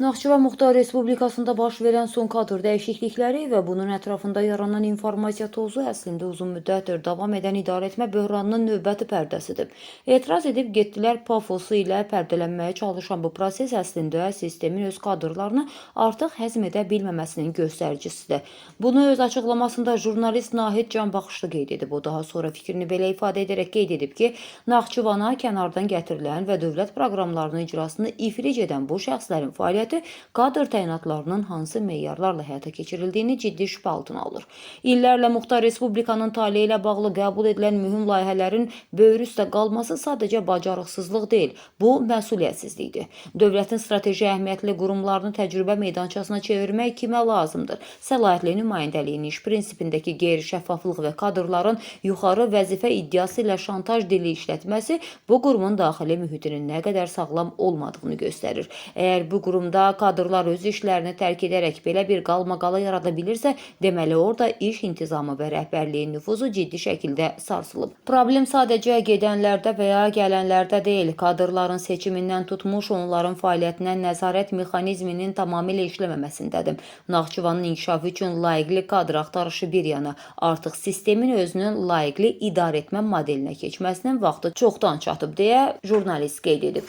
Naxçıvan Muxtar Respublikasında baş verən son kadr dəyişiklikləri və bunun ətrafında yaranan informasiya tozu əslində uzun müddətdir davam edən idarəetmə böhranının növbəti pərdəsidir. Etiraz edib getdilər pafosu ilə pərdələnməyə çalışan bu proses əslində sistemin öz kadrlarını artıq həzm edə bilməməsinin göstəricisidir. Bunu öz açıqlamasında jurnalist Nahid Canbaxışlı qeyd edib. O daha sonra fikrini belə ifadə edərək qeyd edib ki, Naxçıvana kənardan gətirilən və dövlət proqramlarının icrasını iflic edən bu şəxslərin fəaliyyəti kadr təyinatlarının hansı meyarlarla həyata keçirildiyini ciddi şübhə altına alır. İllərlə Muxtar Respublikanın taleyi ilə bağlı qəbul edilən mühüm layihələrin böyür üstə qalması sadəcə bacarıqsızlıq deyil, bu məsuliyyətsizlikdir. Dövlətin strateji əhəmiyyətli qurumlarını təcrübə meydançasına çevirmək kimə lazımdır? Səlahiyyətli nümayəndəliyin iş prinsipindəki qeyri-şəffaflıq və kadrların yuxarı vəzifə iddiası ilə şantaj dili işlətməsi bu qurumun daxili mühitinin nə qədər sağlam olmadığını göstərir. Əgər bu qurumda kadrlar öz işlərini tərk edərək belə bir qalmaqala yarada bilirsə, deməli orada iş intizamı və rəhbərliyin nüfuzu ciddi şəkildə sarsılıb. Problem sadəcə gedənlərdə və ya gələnlərdə deyil, kadrların seçimindən tutmuş onların fəaliyyətinə nəzarət mexanizminin tamamilə işləməməsindədir. Naxçıvanın inkişafı üçün layiqli kadr axtarışı bir yana, artıq sistemin özünün layiqli idarəetmə modelinə keçməsinin vaxtı çoxdan çatıb deyə jurnalist qeyd edib.